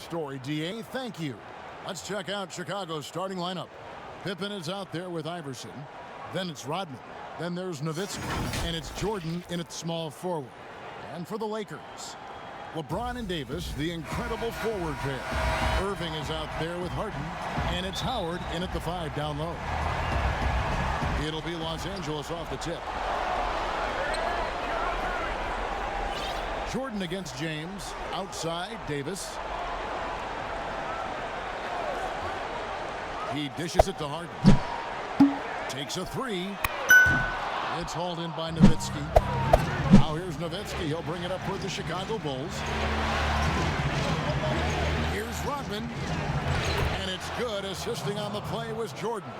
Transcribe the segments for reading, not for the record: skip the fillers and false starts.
story, DA. Thank you. Let's check out Chicago's starting lineup. Pippen is out there with Iverson. Then it's Rodman. Then there's Nowitzki. And it's Jordan in at small forward. And for the Lakers, LeBron and Davis, the incredible forward pair. Irving is out there with Harden. And it's Howard in at the 5 down low. It'll be Los Angeles off the tip. Jordan against James. Outside, Davis. He dishes it to Harden. Takes a 3. It's hauled in by Nowitzki. Now here's Nowitzki. He'll bring it up for the Chicago Bulls. Here's Rodman. And it's good. Assisting on the play was Jordan.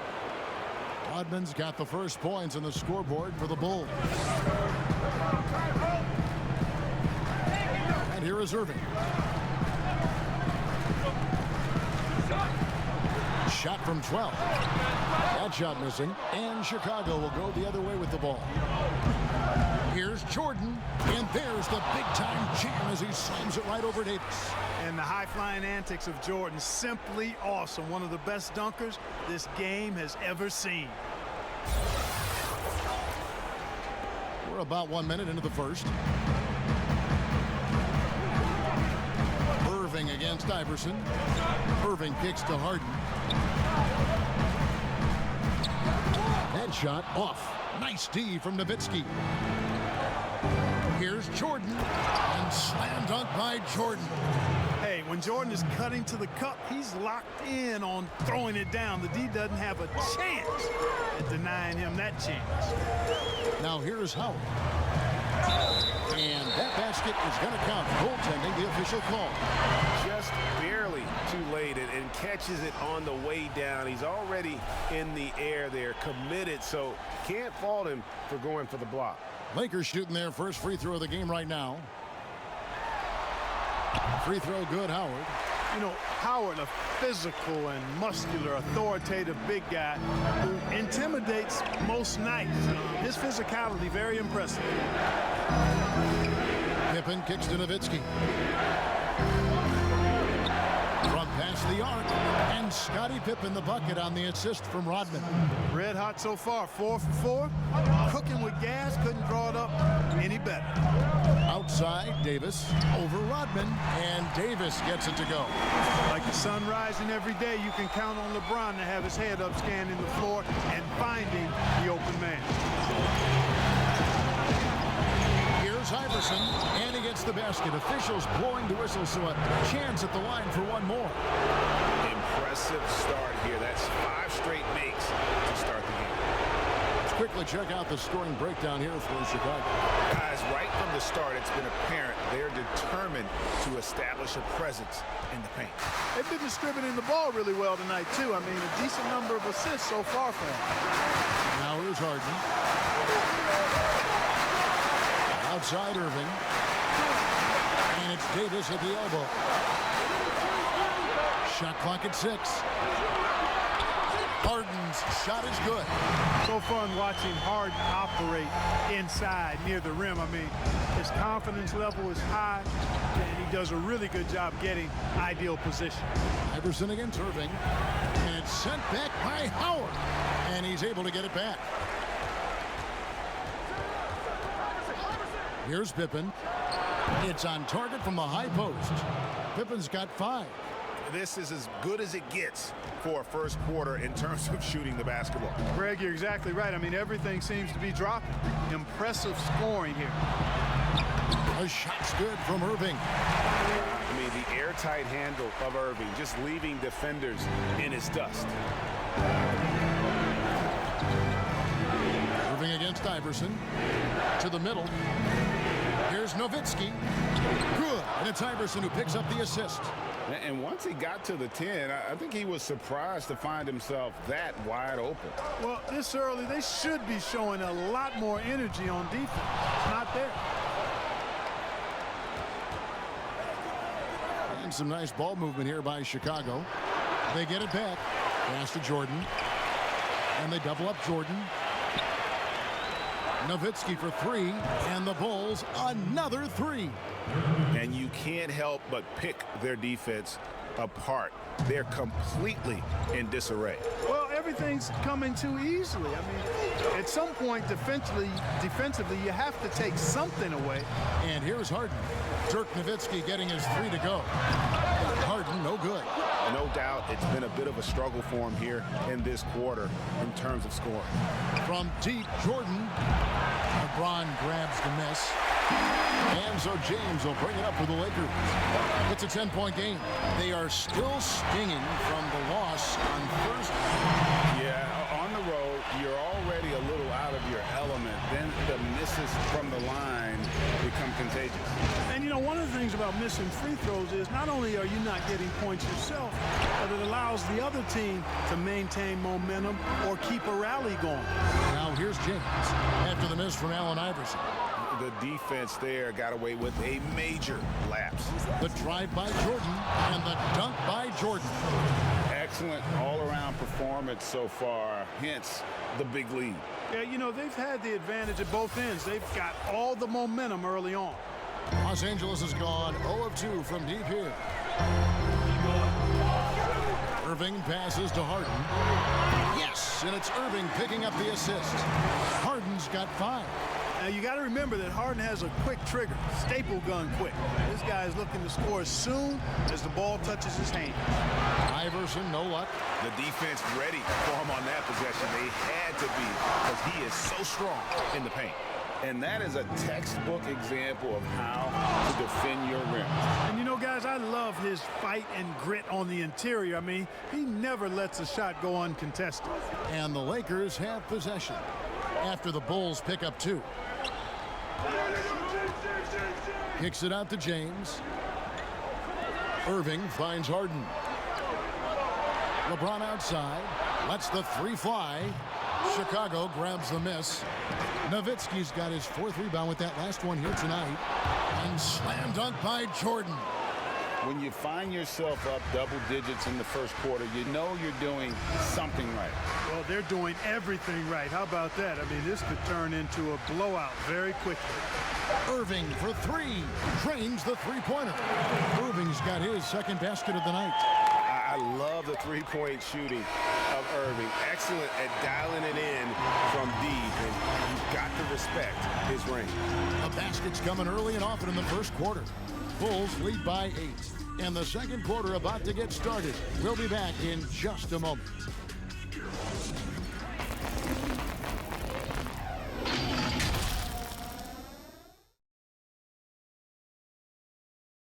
Rodman's got the first points on the scoreboard for the Bulls. And here is Irving. Shot from 12. That shot missing. And Chicago will go the other way with the ball. Here's Jordan. And there's the big-time jam as he slams it right over Davis. And the high-flying antics of Jordan, simply awesome. One of the best dunkers this game has ever seen. We're about 1 minute into the first. Irving against Iverson. Irving kicks to Harden. Headshot off. Nice D from Nowitzki. Here's Jordan. And slam dunk by Jordan. Hey, when Jordan is cutting to the cup, he's locked in on throwing it down. The D doesn't have a chance at denying him that chance. Now here's Howard. And that basket is going to count. Goaltending, the official call. Just barely too late and catches it on the way down. He's already in the air there, committed, so can't fault him for going for the block. Lakers shooting their first free throw of the game right now. Free throw good, Howard. You know, Howard, a physical and muscular, authoritative big guy who intimidates most nights. His physicality, very impressive. Pippen kicks to Nowitzki. From past the arc. And Scottie Pippen the bucket on the assist from Rodman. Red hot so far, 4 for 4. Cooking with gas, couldn't draw it up any better. Outside, Davis over Rodman, and Davis gets it to go. Like the sun rising every day, you can count on LeBron to have his head up scanning the floor and finding the open man. Here's Iverson, and he gets the basket. Officials blowing the whistle, so a chance at the line for one more. Impressive start here. That's 5 straight makes to start the game. Let's quickly check out the scoring breakdown here for Chicago. Guys, right from the start, it's been apparent they're determined to establish a presence in the paint. They've been distributing the ball really well tonight, too. I mean, a decent number of assists so far for them. Now here's Harden. Outside Irving. And it's Davis at the elbow. Shot clock at 6. Harden's shot is good. So fun watching Harden operate inside near the rim. I mean, his confidence level is high, and he does a really good job getting ideal position. Iverson against Irving. And it's sent back by Howard. And he's able to get it back. Here's Pippen. It's on target from the high post. Pippen's got 5. This is as good as it gets for a first quarter in terms of shooting the basketball. Greg, you're exactly right. I mean, everything seems to be dropping. Impressive scoring here. A shot's good from Irving. I mean, the airtight handle of Irving, just leaving defenders in his dust. Irving against Iverson. To the middle. Here's Nowitzki. Good. And it's Iverson who picks up the assist. And once he got to the 10, I think he was surprised to find himself that wide open. Well, this early, they should be showing a lot more energy on defense. It's not there. And some nice ball movement here by Chicago. They get it back. Pass to Jordan. And they double up Jordan. Nowitzki for three, and the Bulls another three. And you can't help but pick their defense apart. They're completely in disarray. Well, everything's coming too easily. I mean, at some point defensively, you have to take something away. And here's Harden. Dirk Nowitzki getting his three to go. Harden, no good. No doubt it's been a bit of a struggle for him here in this quarter in terms of scoring. From deep, Jordan. LeBron grabs the miss. And so James will bring it up for the Lakers. It's a 10-point game. They are still stinging from the loss on Thursday. Yeah, on the road, you're already a little out of your element. Then the misses from the line become contagious. And, you know, one of the things about missing free throws is not only are you not getting points yourself, but it allows the other team to maintain momentum or keep a rally going. Now here's James after the miss from Allen Iverson. The defense there got away with a major lapse. The drive by Jordan and the dunk by Jordan. Excellent all-around performance so far, hence the big lead. Yeah, you know, they've had the advantage at both ends. They've got all the momentum early on. Los Angeles has gone 0 of 2 from deep here. Irving passes to Harden. Yes, and it's Irving picking up the assist. Harden's got 5. Now, you got to remember that Harden has a quick trigger, staple gun quick. This guy is looking to score as soon as the ball touches his hand. Iverson, no luck. The defense ready for him on that possession. They had to be because he is so strong in the paint. And that is a textbook example of how to defend your rim. And, you know, guys, I love his fight and grit on the interior. I mean, he never lets a shot go uncontested. And the Lakers have possession after the Bulls pick up 2. Kicks it out to James. Irving finds Harden. LeBron outside. Lets the three fly. Chicago grabs the miss. Nowitzki's got his 4th rebound with that last one here tonight. And slam dunk by Jordan. When you find yourself up double digits in the first quarter, you know you're doing something right. Well, they're doing everything right. How about that? I mean, this could turn into a blowout very quickly. Irving for 3. Drains the three-pointer. Irving's got his 2nd basket of the night. I love the three-point shooting of Irving. Excellent at dialing it in from deep, and you've got to respect his range. The basket's coming early and often in the first quarter. Bulls lead by 8. And the second quarter about to get started. We'll be back in just a moment.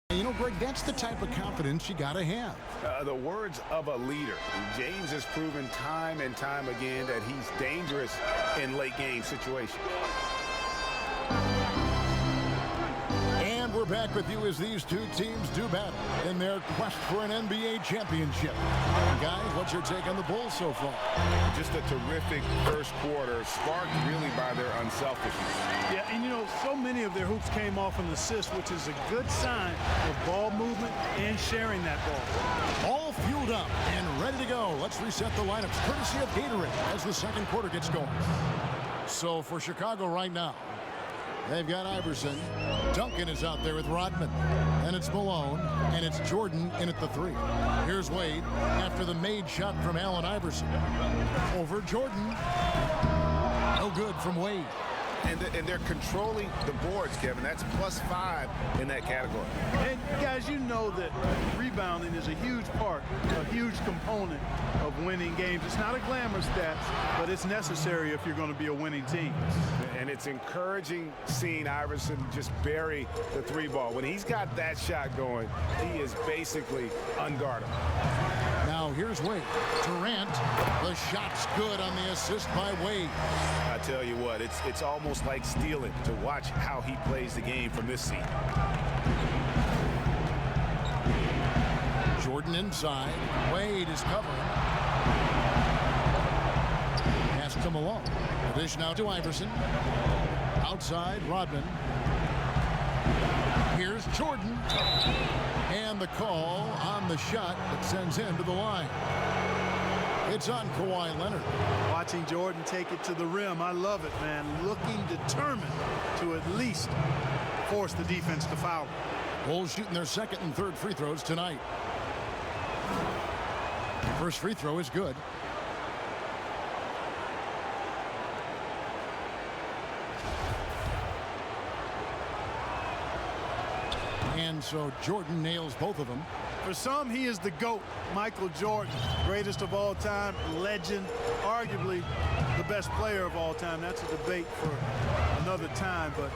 You know, Greg, that's the type of confidence you got to have. The words of a leader. James has proven time and time again that he's dangerous in late game situations. And we're back with you as these two teams do battle in their quest for an NBA championship. Guys, what's your take on the Bulls so far? Just a terrific first quarter, sparked really by their unselfishness. Yeah, and you know, so many of their hoops came off an assist, which is a good sign of ball movement and sharing that ball. All fueled up and ready to go. Let's reset the lineups courtesy of Gatorade as the second quarter gets going. So for Chicago right now, they've got Iverson. Duncan is out there with Rodman. And it's Malone. And it's Jordan in at the 3. Here's Wade after the made shot from Allen Iverson. Over Jordan. No good from Wade. And they're controlling the boards, Kevin. That's +5 in that category. And guys, you know that rebounding is a huge part, a huge component of winning games. It's not a glamour stat, but it's necessary if you're going to be a winning team. And it's encouraging seeing Iverson just bury the 3 ball. When he's got that shot going, he is basically unguardable. Now here's Wade. Durant. The shot's good on the assist by Wade. I tell you what, it's almost like stealing to watch how he plays the game from this seat. Jordan inside. Wade is covering. Pass to Malone. The dish now to Iverson. Outside, Rodman. Here's Jordan. And the call on the shot that sends him to the line. It's on Kawhi Leonard. Watching Jordan take it to the rim, I love it, man. Looking determined to at least force the defense to foul. Bulls shooting their second and third free throws tonight. First free throw is good. And so Jordan nails both of them. For some, he is the GOAT, Michael Jordan, greatest of all time, legend, arguably the best player of all time. That's a debate for another time, but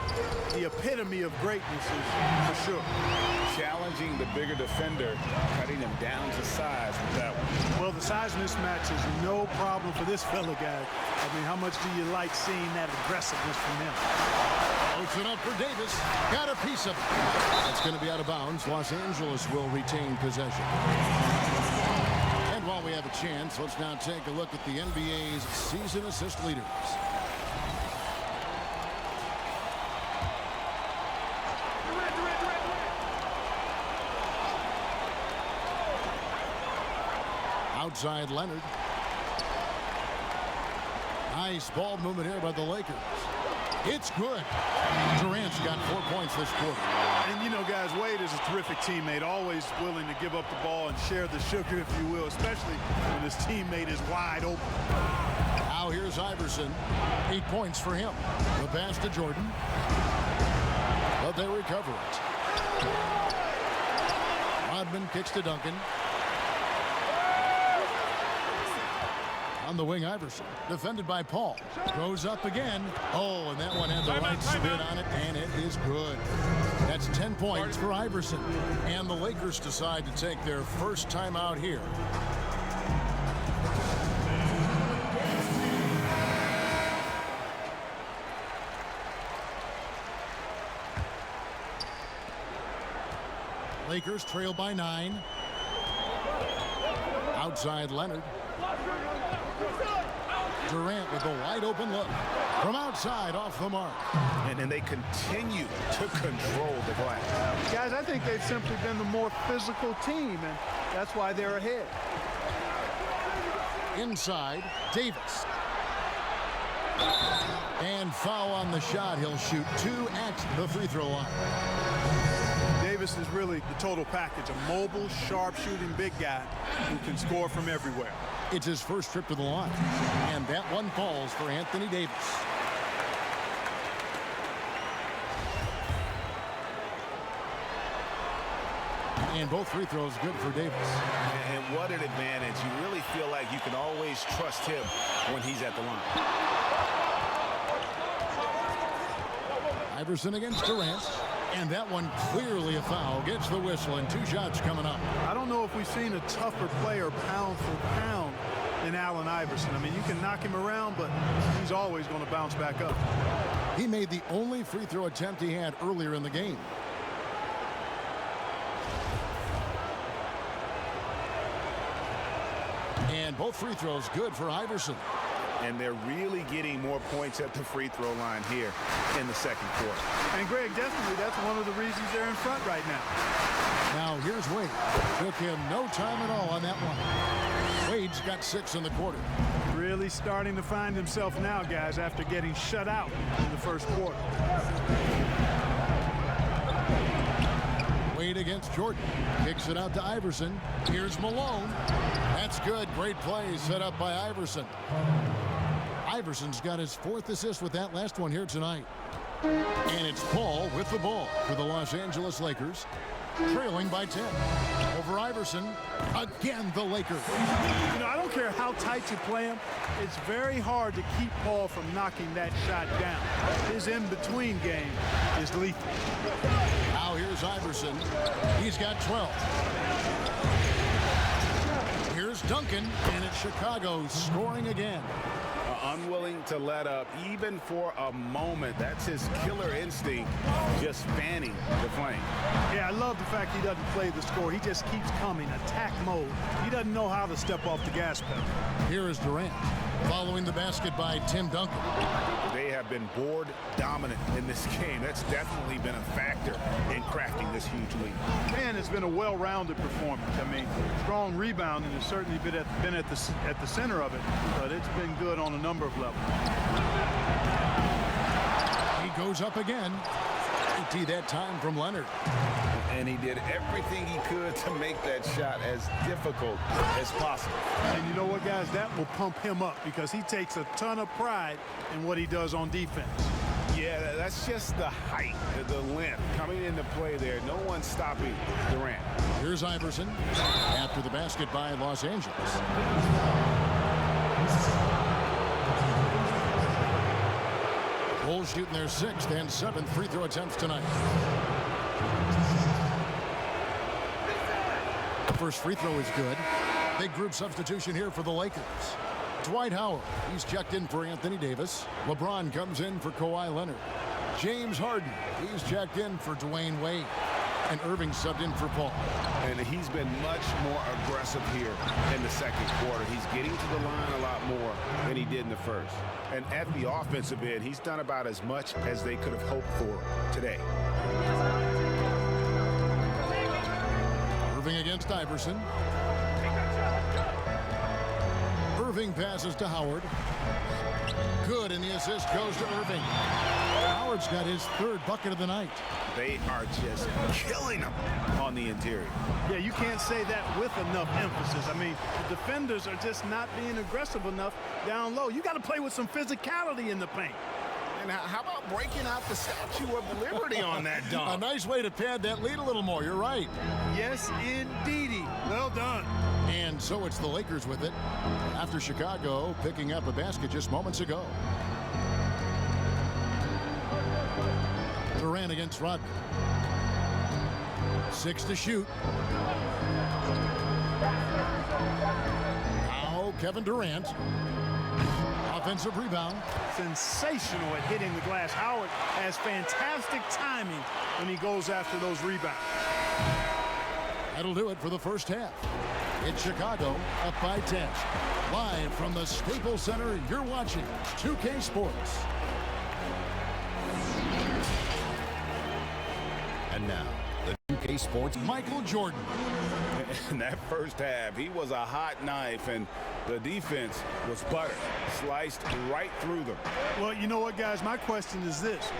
the epitome of greatness is for sure. Challenging the bigger defender, cutting him down to size with that one. Well, the size mismatch is no problem for this fella, guy. I mean, how much do you like seeing that aggressiveness from him? Puts it up for Davis. Got a piece of it. That's going to be out of bounds. Los Angeles will retain possession. And while we have a chance, let's now take a look at the NBA's season assist leaders. Outside Leonard. Nice ball movement here by the Lakers. It's good. Durant's got 4 points this quarter. And you know, guys, Wade is a terrific teammate, always willing to give up the ball and share the sugar, if you will, especially when his teammate is wide open. Now here's Iverson. 8 points for him. The pass to Jordan. But they recover it. Rodman kicks to Duncan. On the wing, Iverson, defended by Paul. Goes up again. Oh, and that one had the right spin on it, and it is good. That's 10 points for Iverson. And the Lakers decide to take their first time out here. Lakers trail by 9. Outside Leonard. Durant with a wide open look from outside off the mark. And they continue to control the glass. Guys, I think they've simply been the more physical team, and that's why they're ahead. Inside, Davis. And foul on the shot. He'll shoot 2 at the free throw line. Davis is really the total package, a mobile, sharp-shooting big guy who can score from everywhere. It's his first trip to the line. And that one falls for Anthony Davis. And both free throws good for Davis. And what an advantage. You really feel like you can always trust him when he's at the line. Iverson against Durant. And that one clearly a foul. Gets the whistle and 2 shots coming up. I don't know if we've seen a tougher player pound for pound than Allen Iverson. I mean, you can knock him around, but he's always going to bounce back up. He made the only free throw attempt he had earlier in the game. And both free throws good for Iverson. And they're really getting more points at the free throw line here in the second quarter. And Greg, definitely that's one of the reasons they're in front right now. Now here's Wade. Took him no time at all on that one. Wade's got 6 in the quarter. Really starting to find himself now, guys, after getting shut out in the first quarter. Wade against Jordan. Kicks it out to Iverson. Here's Malone. That's good. Great play set up by Iverson. Iverson's got his 4th assist with that last one here tonight. And it's Paul with the ball for the Los Angeles Lakers, trailing by 10. Over Iverson. Again, the Lakers. You know, I don't care how tight you play him. It's very hard to keep Paul from knocking that shot down. His in-between game is lethal. Now here's Iverson. He's got 12. Here's Duncan, and it's Chicago scoring again. Unwilling to let up even for a moment. That's his killer instinct, just fanning the flame. Yeah, I love the fact he doesn't play the score. He just keeps coming, attack mode. He doesn't know how to step off the gas pedal. Here is Durant, following the basket by Tim Duncan. They have been board dominant in this game. That's definitely been a factor in crafting this huge lead. And it's been a well-rounded performance. I mean, strong rebounding has certainly been at the center of it, but it's been good on a number of levels. He goes up again. 80 that time from Leonard. And he did everything he could to make that shot as difficult as possible. And you know what, guys? That will pump him up because he takes a ton of pride in what he does on defense. Yeah, that's just the height, the length coming into play there. No one's stopping Durant. Here's Iverson after the basket by Los Angeles. Bulls shooting their 6th and 7th free throw attempts tonight. The first free throw is good. Big group substitution here for the Lakers. Dwight Howard, he's checked in for Anthony Davis. LeBron comes in for Kawhi Leonard. James Harden, he's checked in for Dwayne Wade. And Irving subbed in for Paul. And he's been much more aggressive here in the second quarter. He's getting to the line a lot more than he did in the first. And at the offensive end, he's done about as much as they could have hoped for today. Irving against Iverson. Irving passes to Howard. Good, and the assist goes to Irving. Howard's got his 3rd bucket of the night. They are just killing him on the interior. Yeah, you can't say that with enough emphasis. I mean, the defenders are just not being aggressive enough down low. You got to play with some physicality in the paint. And how about breaking out the Statue of Liberty on that dunk? A nice way to pad that lead a little more. You're right. Yes, indeedy. Well done. And so it's the Lakers with it after Chicago picking up a basket just moments ago. Durant against Rodman. 6 to shoot. Now Kevin Durant. Offensive rebound. Sensational at hitting the glass. Howard has fantastic timing when he goes after those rebounds. That'll do it for the first half. It's Chicago up by 10. Live from the Staples Center, you're watching 2K Sports. And now, the 2K Sports, Michael Jordan. In that first half, he was a hot knife, and the defense was butter, sliced right through them. Well, you know what, guys? My question is this.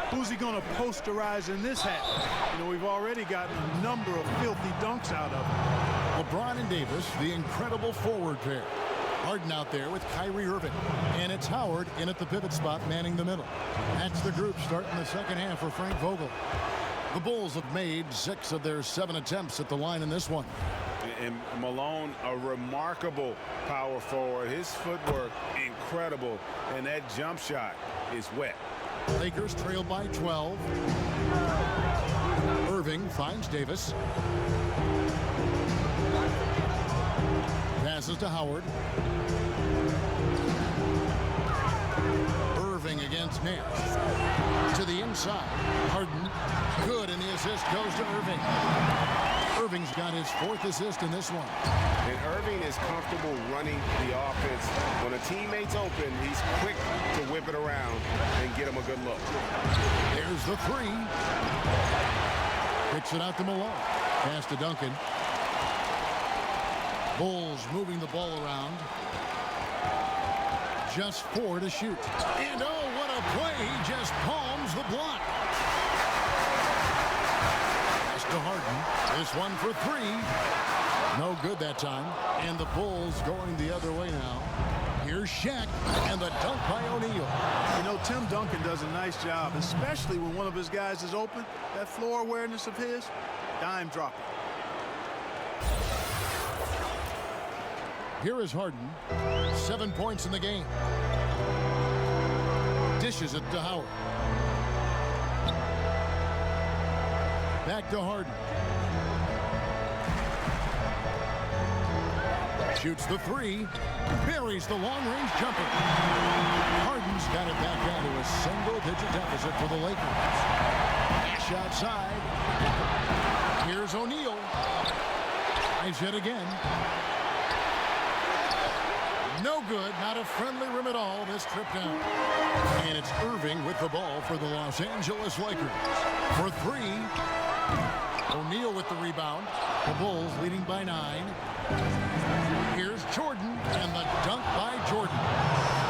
Who's he going to posterize in this half? You know, we've already gotten a number of filthy dunks out of him. LeBron and Davis, the incredible forward pair. Harden out there with Kyrie Irving. And it's Howard in at the pivot spot, manning the middle. That's the group starting the second half for Frank Vogel. The Bulls have made 6 of their 7 attempts at the line in this one. And Malone, a remarkable power forward. His footwork, incredible. And that jump shot is wet. Lakers trail by 12. Irving finds Davis. Passes to Howard. Irving against Nance. To the inside. Harden. Good, and the assist goes to Irving. Irving's got his 4th assist in this one. And Irving is comfortable running the offense. When a teammate's open, he's quick to whip it around and get him a good look. There's the 3. Kicks it out to Malone. Pass to Duncan. Bulls moving the ball around. Just 4 to shoot. And oh, what a play. He just palms the block. Pass to Harden. This one for 3. No good that time. And the Bulls going the other way now. Here's Shaq, and the dunk by O'Neal. You know, Tim Duncan does a nice job, especially when one of his guys is open. That floor awareness of his, dime dropping. Here is Harden. 7 points in the game. Dishes it to Howard. Back to Harden. Shoots the 3. Buries the long-range jumper. Harden's got it back down to a single-digit deficit for the Lakers. Dash outside. Here's O'Neal. Nice hit again. No good. Not a friendly rim at all this trip down. And it's Irving with the ball for the Los Angeles Lakers. For 3. O'Neal with the rebound. The Bulls leading by 9. Here's Jordan, and the dunk by Jordan.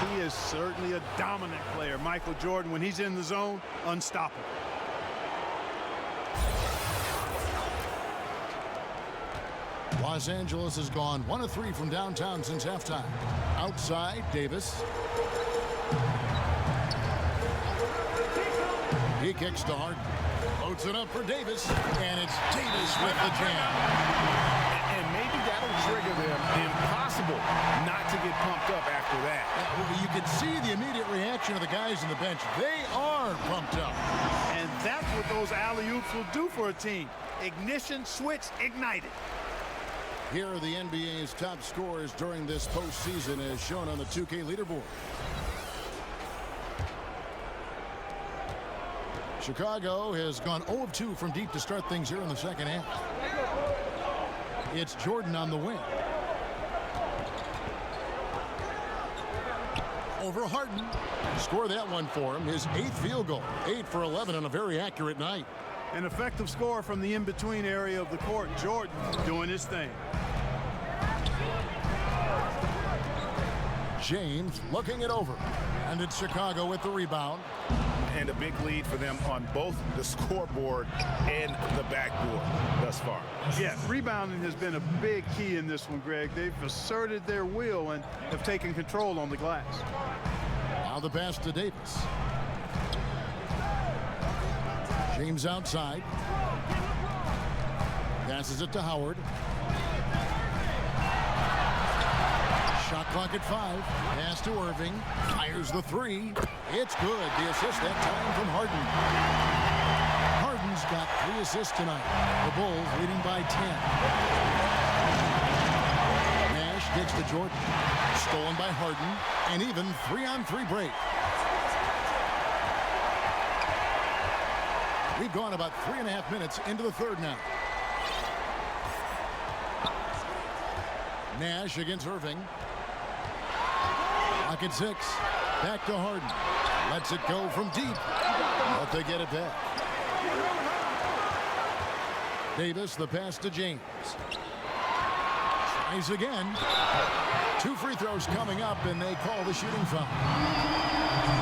He is certainly a dominant player. Michael Jordan, when he's in the zone, unstoppable. Los Angeles has gone 1 of 3 from downtown since halftime. Outside, Davis. He kicks to Harden. Loads it up for Davis, and it's Davis with the jam. And maybe that'll trigger them. Impossible not to get pumped up after that. You can see the immediate reaction of the guys on the bench. They are pumped up. And that's what those alley-oops will do for a team. Ignition, switch, ignited. Here are the NBA's top scorers during this postseason as shown on the 2K leaderboard. Chicago has gone 0 of 2 from deep to start things here in the second half. It's Jordan on the wing. Over Harden. Score that one for him. His 8th field goal. 8 for 11 on a very accurate night. An effective score from the in-between area of the court. Jordan doing his thing. James looking it over. And it's Chicago with the rebound. And a big lead for them on both the scoreboard and the backboard thus far. Yeah, rebounding has been a big key in this one, Greg. They've asserted their will and have taken control on the glass. Now the pass to Davis. James outside. Passes it to Howard. Shot clock at 5. Pass to Irving. Fires the 3. It's good. The assist that time from Harden. Harden's got 3 assists tonight. The Bulls leading by 10. Nash gets to Jordan. Stolen by Harden. And even 3-on-3 break. We've gone about 3.5 minutes into the third now. Nash against Irving. Clock at 6. Back to Harden. Lets it go from deep. But they get it back. Davis, the pass to James. Tries again. 2 free throws coming up, and they call the shooting foul.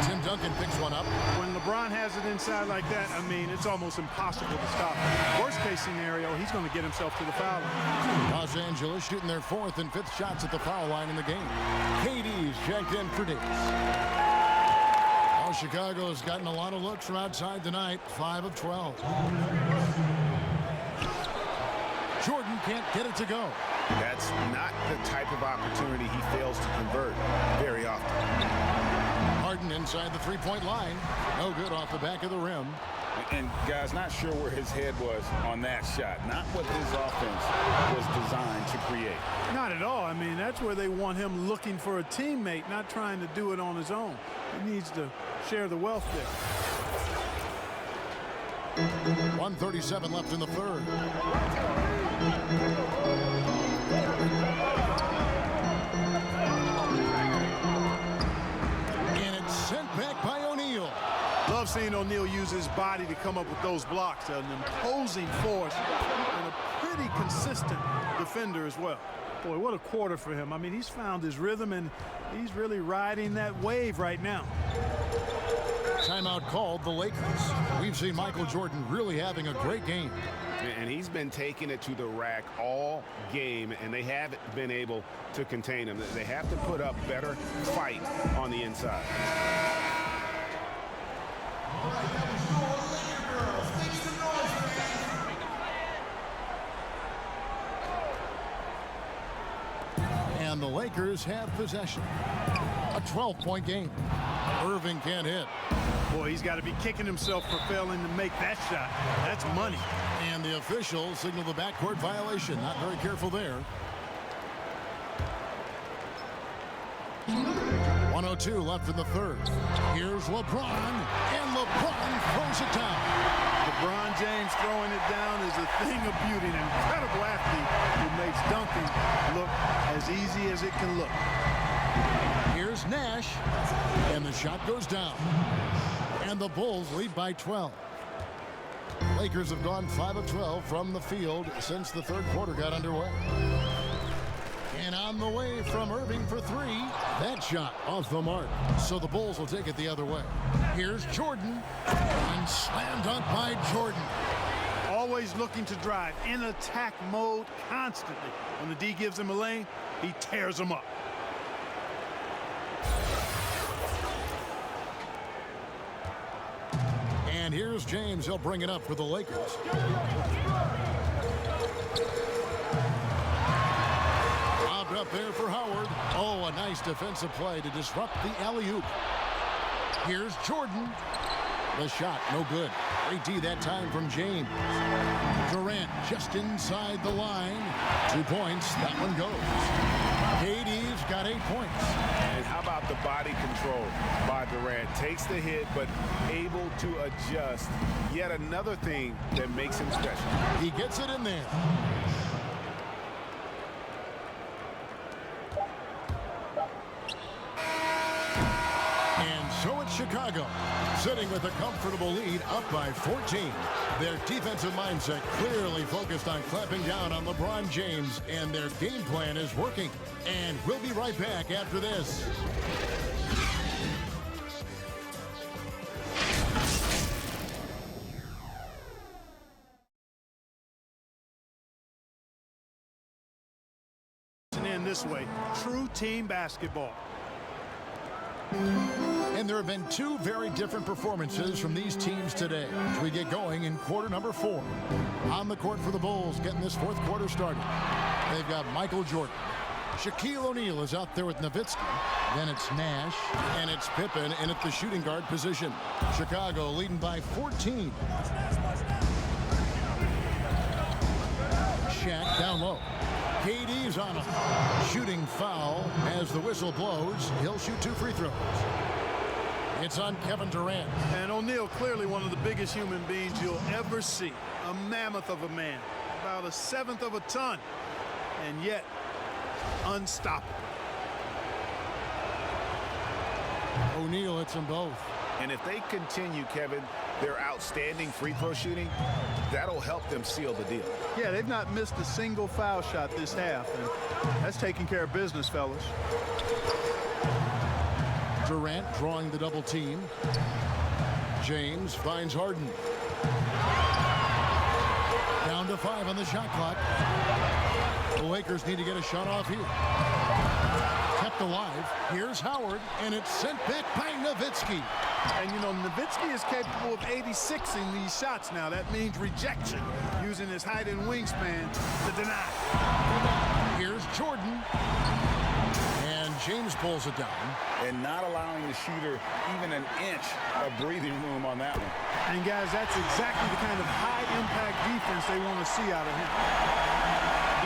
Tim Duncan picks one up. When LeBron has it inside like that, I mean, it's almost impossible to stop. Worst case scenario, he's going to get himself to the foul line. Los Angeles shooting their 4th and 5th shots at the foul line in the game. KD's checked in for Davis. Oh, Chicago has gotten a lot of looks from outside tonight. 5 of 12. Jordan can't get it to go. That's not the type of opportunity he fails to convert very often. Harden inside the three-point line. No good off the back of the rim. And guys, not sure where his head was on that shot. Not what his offense was designed to create. Not at all. I mean, that's where they want him looking for a teammate, not trying to do it on his own. He needs to share the wealth there. 1:37 left in the third. And it's sent back by O'Neal. Love seeing O'Neal use his body to come up with those blocks. An imposing force and a pretty consistent defender as well. Boy, what a quarter for him. I mean, he's found his rhythm, and he's really riding that wave right now. Timeout called the Lakers. We've seen Michael Jordan really having a great game. And he's been taking it to the rack all game, and they haven't been able to contain him. They have to put up better fight on the inside. And the Lakers have possession. A 12-point game. Irving can't hit. Boy, he's got to be kicking himself for failing to make that shot. That's money. And the official signaled the backcourt violation. Not very careful there. 1:02 left in the third. Here's LeBron, and LeBron throws it down. LeBron James throwing it down is a thing of beauty. An incredible athlete who makes dunking look as easy as it can look. Here's Nash, and the shot goes down. And the Bulls lead by 12. Lakers have gone 5 of 12 from the field since the third quarter got underway. And on the way from Irving for three. That shot off the mark. So the Bulls will take it the other way. Here's Jordan. And slam dunk by Jordan. Always looking to drive in attack mode constantly. When the D gives him a lane, he tears him up. And here's James. He'll bring it up for the Lakers. Lobbed up there for Howard. Oh, a nice defensive play to disrupt the alley-oop. Here's Jordan. The shot, no good. Great D that time from James. Durant just inside the line. 2 points. That one goes. KD's got 8 points. And how about the body control by Durant? Takes the hit, but able to adjust. Yet another thing that makes him special. He gets it in there. And so it's Chicago, sitting with a comfortable lead, up by 14. Their defensive mindset clearly focused on clamping down on LeBron James, and their game plan is working. And we'll be right back after this. In this way, true team basketball. And there have been 2 very different performances from these teams today as we get going in quarter number 4. On the court for the Bulls, getting this fourth quarter started. They've got Michael Jordan. Shaquille O'Neal is out there with Nowitzki. Then it's Nash, and it's Pippen in at the shooting guard position. Chicago leading by 14. Shaq down low. KD's on a shooting foul as the whistle blows. He'll shoot 2 free throws. It's on Kevin Durant. And O'Neal, clearly one of the biggest human beings you'll ever see. A mammoth of a man. About a 1/7 of a ton. And yet, unstoppable. O'Neal hits them both. And if they continue, Kevin, their outstanding free throw shooting, that'll help them seal the deal. Yeah, they've not missed a single foul shot this half, and that's taking care of business, fellas. Durant drawing the double team. James finds Harden. Down to 5 on the shot clock. The Lakers need to get a shot off here. Kept alive. Here's Howard, and it's sent back by Nowitzki. And, you know, Nowitzki is capable of 86ing these shots now. That means rejection, using his height and wingspan to deny. Here's Jordan. And James pulls it down. And not allowing the shooter even an inch of breathing room on that one. And, guys, that's exactly the kind of high-impact defense they want to see out of him.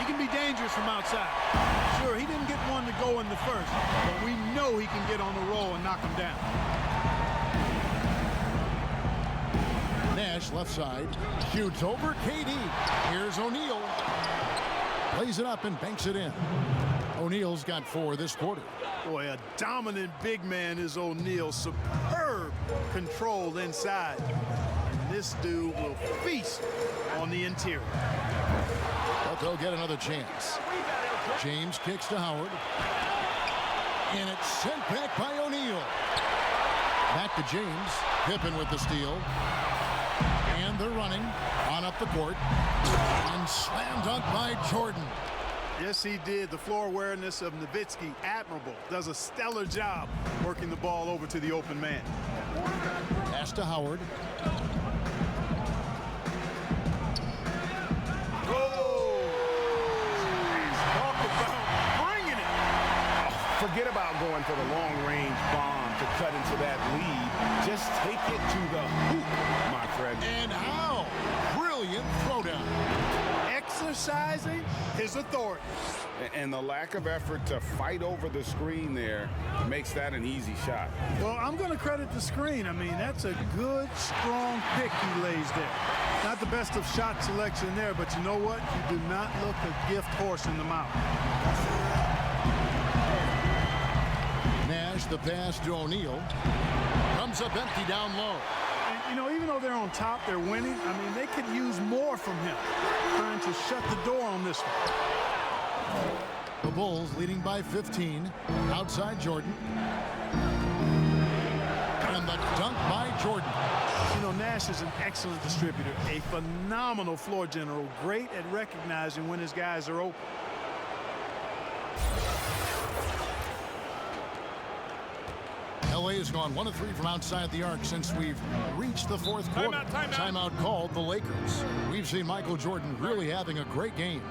He can be dangerous from outside. Sure, he didn't get one to go in the first, but we know he can get on the roll and knock him down. Nash left side. Shoots over KD. Here's O'Neal. Lays it up and banks it in. O'Neal's got 4 this quarter. Boy, a dominant big man is O'Neal. Superb control inside. And this dude will feast on the interior. But they'll get another chance. James kicks to Howard. And it's sent back by O'Neal. Back to James. Pippen with the steal. And they're running on up the court. And slam dunk by Jordan. Yes, he did. The floor awareness of Nowitzki, admirable. Does a stellar job working the ball over to the open man. Pass to Howard. Forget about going for the long-range bomb to cut into that lead. Just take it to the hoop, my friend. And how? Brilliant throwdown. Exercising his authority. And the lack of effort to fight over the screen there makes that an easy shot. Well, I'm going to credit the screen. I mean, that's a good, strong pick he lays there. Not the best of shot selection there, but you know what? You do not look a gift horse in the mouth. Nash, the pass to O'Neal. Comes up empty down low. you know, even though they're on top, they're winning. I mean, they could use more from him, trying to shut the door on this one. The Bulls leading by 15. Outside Jordan. And the dunk by Jordan. You know, Nash is an excellent distributor, a phenomenal floor general, great at recognizing when his guys are open. LA has gone 1 of 3 from outside the arc since we've reached the fourth quarter. Timeout called the Lakers. We've seen Michael Jordan really having a great game.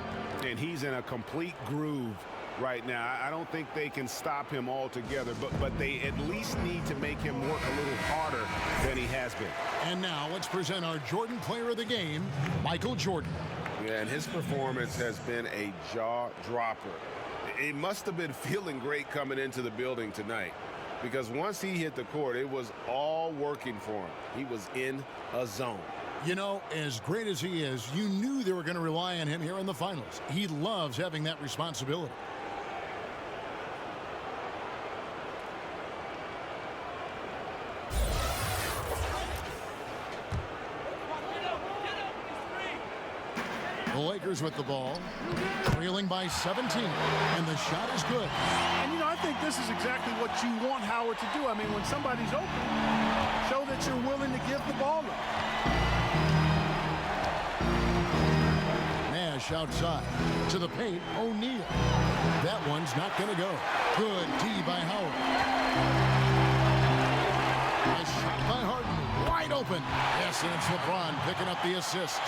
And he's in a complete groove right now. I don't think they can stop him altogether, but they at least need to make him work a little harder than he has been. And now let's present our Jordan Player of the Game, Michael Jordan. Yeah, and his performance has been a jaw-dropper. He must have been feeling great coming into the building tonight, because once he hit the court, it was all working for him. He was in a zone. You know, as great as he is, you knew they were going to rely on him here in the finals. He loves having that responsibility. The Lakers with the ball, trailing by 17, and the shot is good. And, you know, I think this is exactly what you want Howard to do. I mean, when somebody's open, show that you're willing to give the ball up. Nash outside to the paint. O'Neal. That one's not going to go. Good D by Howard. A shot by Harden. Wide open. Yes, and it's Lebron picking up the assist.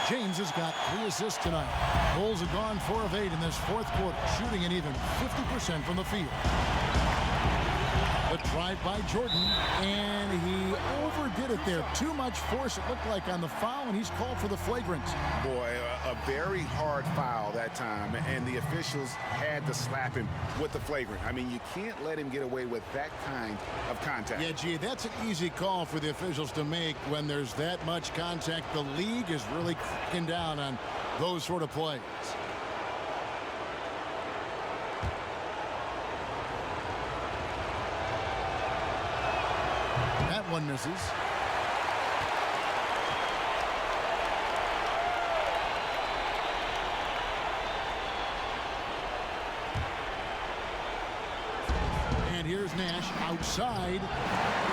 James has got 3 assists tonight. Bulls have gone 4 of 8 in this fourth quarter, shooting an even 50% from the field. The drive by Jordan, and he overdid it there. Too much force, it looked like, on the foul, and he's called for the flagrant. Boy, a very hard foul that time, and the officials had to slap him with the flagrant. I mean, you can't let him get away with that kind of contact. Yeah, gee, that's an easy call for the officials to make when there's that much contact. The league is really cracking down on those sort of plays. That one misses. And here's Nash outside.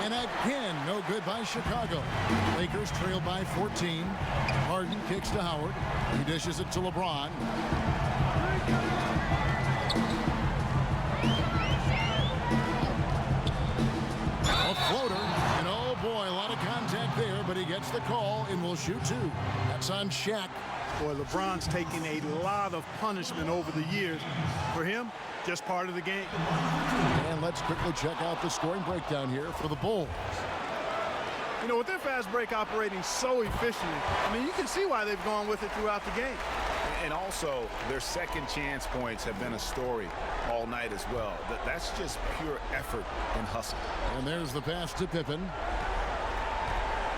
And again, no good by Chicago. Lakers trail by 14. Harden kicks to Howard. He dishes it to LeBron. A floater, and oh boy, a lot of contact there, but he gets the call and will shoot 2. That's on Shaq. Boy, LeBron's taking a lot of punishment over the years. For him, just part of the game. And let's quickly check out the scoring breakdown here for the Bulls. You know, with their fast break operating so efficiently, I mean, you can see why they've gone with it throughout the game. And also, their second chance points have been a story all night as well. That's just pure effort and hustle. And there's the pass to Pippen.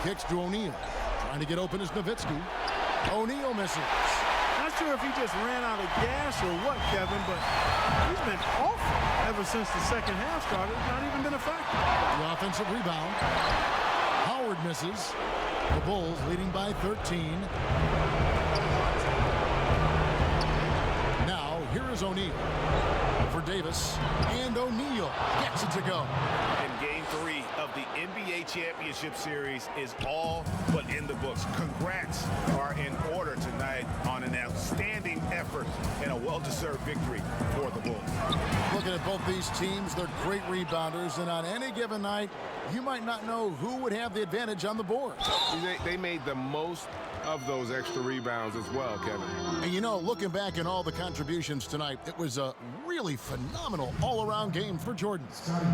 Kicks to O'Neal. Trying to get open is Nowitzki. O'Neal misses. Not sure if he just ran out of gas or what, Kevin, but he's been awful ever since the second half started. Not even been a factor. The offensive rebound. Howard misses. The Bulls leading by 13. Now, here is O'Neal for Davis. And O'Neal gets it to go. And Game 3 of the NBA Championship Series is all but in the books. Congrats are in order tonight on an outstanding effort and a well-deserved victory for the Bulls. Looking at both these teams, they're great rebounders, and on any given night, you might not know who would have the advantage on the board. They made the most of those extra rebounds as well, Kevin. And you know, looking back at all the contributions tonight, it was a really phenomenal all-around game for Jordan.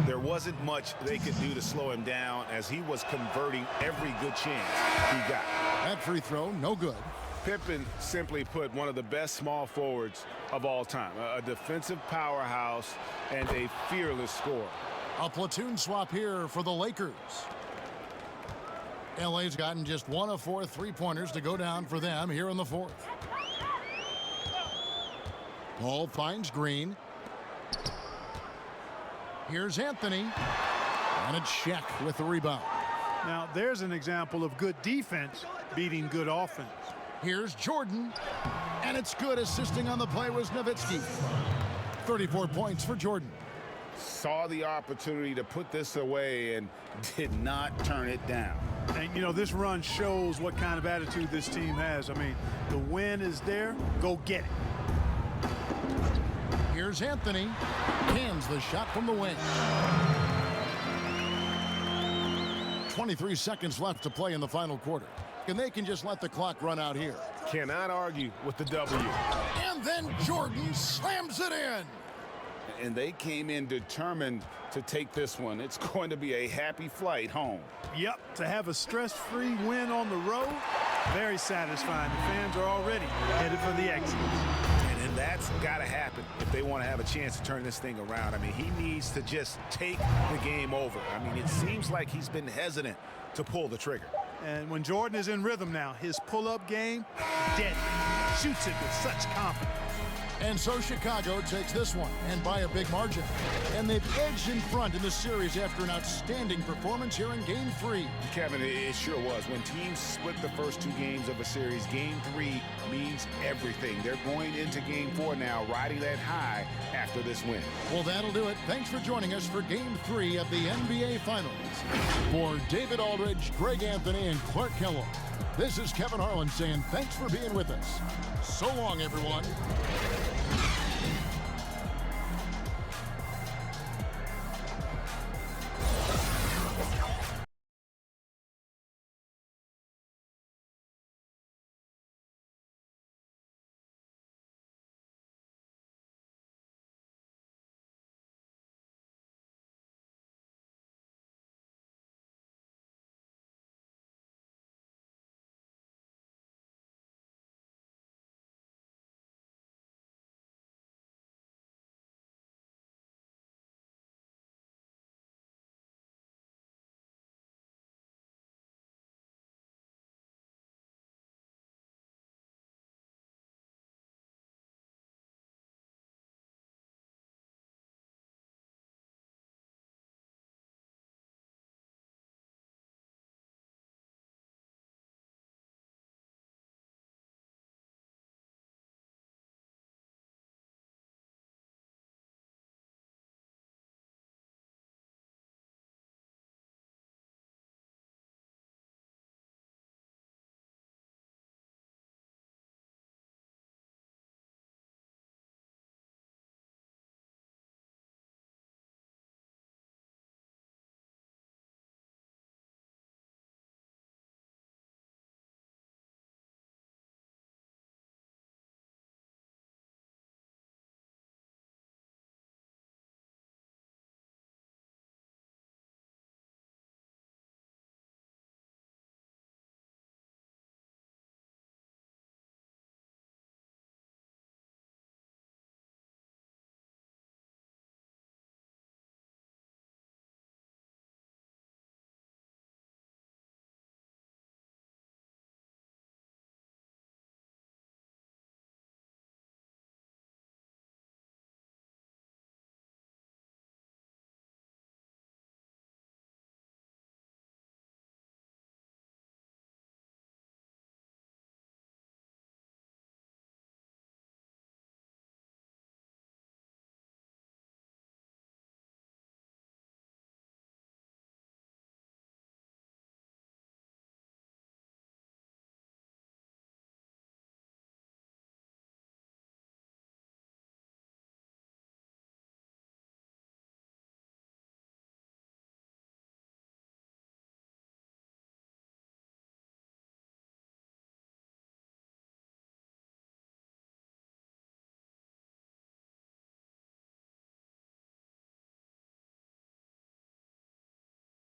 There wasn't much they could do to slow him down as he was converting every good chance he got. That free throw, no good. Pippen, simply put, one of the best small forwards of all time. A defensive powerhouse and a fearless scorer. A platoon swap here for the Lakers. LA's gotten just 1 of 4 3-pointers to go down for them here in the fourth. Ball finds Green. Here's Anthony. And it's Shaq with the rebound. Now, there's an example of good defense beating good offense. Here's Jordan, and it's good. Assisting on the play was Nowitzki. 34 points for Jordan. Saw the opportunity to put this away and did not turn it down. And, you know, this run shows what kind of attitude this team has. I mean, the win is there. Go get it. Here's Anthony. Cans the shot from the wing. 23 seconds left to play in the final quarter. And they can just let the clock run out here. Cannot argue with the W. And then Jordan slams it in. And they came in determined to take this one. It's going to be a happy flight home. Yep, to have a stress-free win on the road, very satisfying. The fans are already headed for the exit. And that's got to happen if they want to have a chance to turn this thing around. I mean, he needs to just take the game over. I mean, it seems like he's been hesitant to pull the trigger. And when Jordan is in rhythm now, his pull-up game, deadly. Shoots it with such confidence. And so Chicago takes this one, and by a big margin. And they've edged in front in the series after an outstanding performance here in Game 3. Kevin, it sure was. When teams split the first 2 games of a series, Game 3 means everything. They're going into Game 4 now, riding that high after this win. Well, that'll do it. Thanks for joining us for Game 3 of the NBA Finals. For David Aldridge, Greg Anthony, and Clark Kellogg, this is Kevin Harlan saying thanks for being with us. So long, everyone.